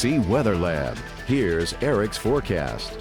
KC Weather Lab. Here's Eric's forecast.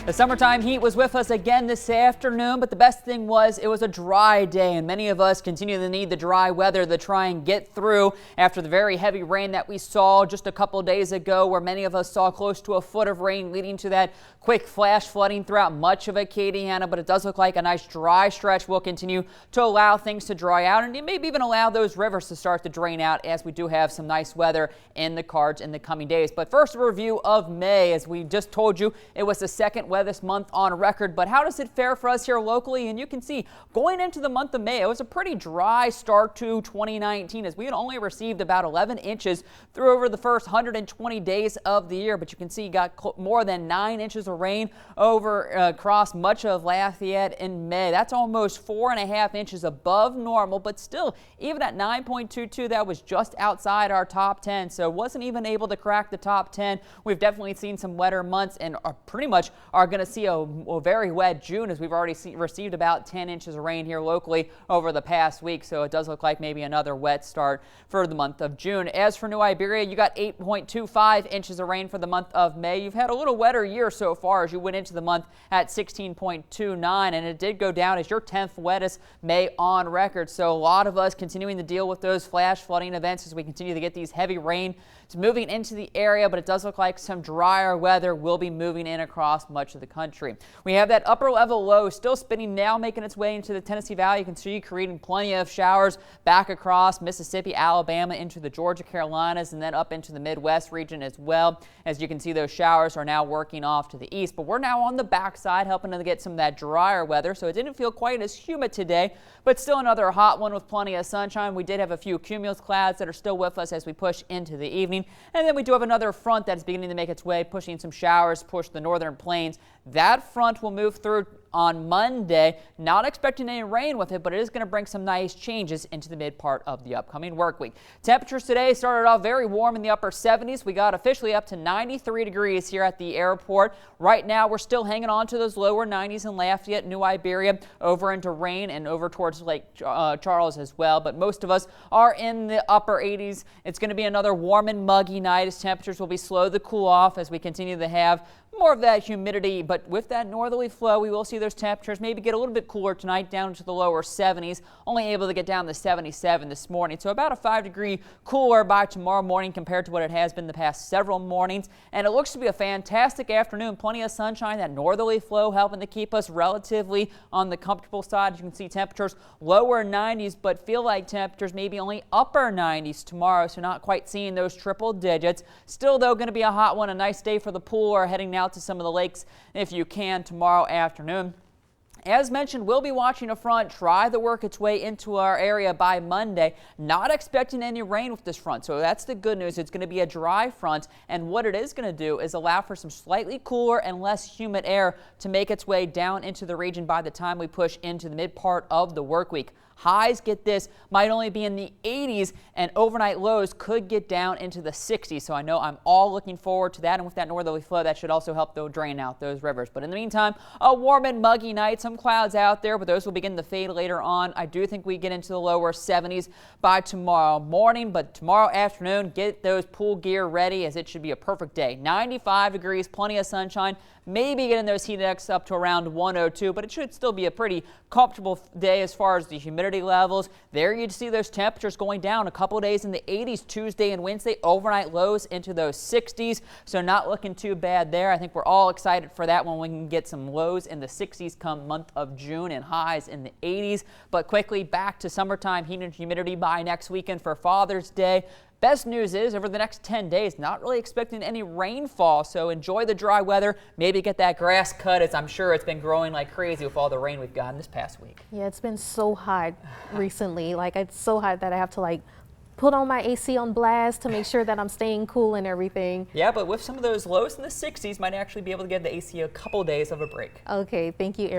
The summertime heat was with us again this afternoon, but the best thing was it was a dry day, and many of us continue to need the dry weather to try and get through after the very heavy rain that we saw just a couple days ago, where many of us saw close to a foot of rain, leading to that quick flash flooding throughout much of Acadiana. But it does look like a nice dry stretch will continue to allow things to dry out, and maybe even allow those rivers to start to drain out, as we do have some nice weather in the cards in the coming days. But first, a review of May. As we just told you, it was the second wettest month on record. But how does it fare for us here locally? And you can see going into the month of May, it was a pretty dry start to 2019, as we had only received about 11 inches through over the first 120 days of the year. But you can see you got more than 9 inches of rain over across much of Lafayette in May. That's almost 4.5 inches above normal, but still, even at 9.22, that was just outside our top 10. So wasn't even able to crack the top 10. We've definitely seen some wetter months, and pretty much are going to see a very wet June, as we've already received about 10 inches of rain here locally over the past week. So it does look like maybe another wet start for the month of June. As for New Iberia, you got 8.25 inches of rain for the month of May. You've had a little wetter year so far, as you went into the month at 16.29, and it did go down as your 10th wettest May on record. So a lot of us continuing to deal with those flash flooding events as we continue to get these heavy rain. It's moving into the area, but it does look like some drier weather will be moving in across much of the country. We have that upper level low still spinning now, making its way into the Tennessee Valley. You can see creating plenty of showers back across Mississippi, Alabama, into the Georgia, Carolinas, and then up into the Midwest region as well. As you can see, those showers are now working off to the east, but we're now on the backside, helping to get some of that drier weather. So it didn't feel quite as humid today, but still another hot one with plenty of sunshine. We did have a few cumulus clouds that are still with us as we push into the evening. And then we do have another front that is beginning to make its way, pushing some showers, push the northern plains. That front will move through on Monday. Not expecting any rain with it, but it is going to bring some nice changes into the mid part of the upcoming work week. Temperatures today started off very warm in the upper 70s. We got officially up to 93 degrees here at the airport. Right now, we're still hanging on to those lower 90s in Lafayette, New Iberia, over into Rain and over towards Lake Charles as well. But most of us are in the upper 80s. It's going to be another warm and muggy night, as temperatures will be slow to cool off as we continue to have more of that humidity. But with that northerly flow, we will see those temperatures maybe get a little bit cooler tonight, down to the lower 70s, only able to get down to 77 this morning. So about a 5-degree cooler by tomorrow morning compared to what it has been the past several mornings. And it looks to be a fantastic afternoon. Plenty of sunshine, that northerly flow helping to keep us relatively on the comfortable side. You can see temperatures lower 90s, but feel like temperatures maybe only upper 90s tomorrow. So not quite seeing those triple digits. Still, though, going to be a hot one. A nice day for the pool or heading out to some of the lakes if you can tomorrow afternoon. As mentioned, we'll be watching a front try to work its way into our area by Monday. Not expecting any rain with this front, so that's the good news. It's going to be a dry front, and what it is going to do is allow for some slightly cooler and less humid air to make its way down into the region by the time we push into the mid part of the work week. Highs, get this, might only be in the 80s, and overnight lows could get down into the 60s. So I know I'm all looking forward to that, and with that northerly flow, that should also help drain out those rivers. But in the meantime, a warm and muggy night. Some clouds out there, but those will begin to fade later on. I do think we get into the lower 70s by tomorrow morning, but tomorrow afternoon, get those pool gear ready, as it should be a perfect day. 95 degrees, plenty of sunshine. Maybe getting those heat index up to around 102, but it should still be a pretty comfortable day as far as the humidity levels. There you see those temperatures going down a couple of days in the 80s Tuesday and Wednesday. Overnight lows into those 60s, so not looking too bad there. I think we're all excited for that when we can get some lows in the 60s come month of June and highs in the 80s. But quickly back to summertime heat and humidity by next weekend for Father's Day. Best news is over the next 10 days, not really expecting any rainfall, so enjoy the dry weather. Maybe get that grass cut, as I'm sure it's been growing like crazy with all the rain we've gotten this past week. Yeah, it's been so hot recently. Like, it's so hot that I have to put on my AC on blast to make sure that I'm staying cool and everything. Yeah, but with some of those lows in the 60s, might actually be able to give the AC a couple days of a break. Okay, thank you, Eric.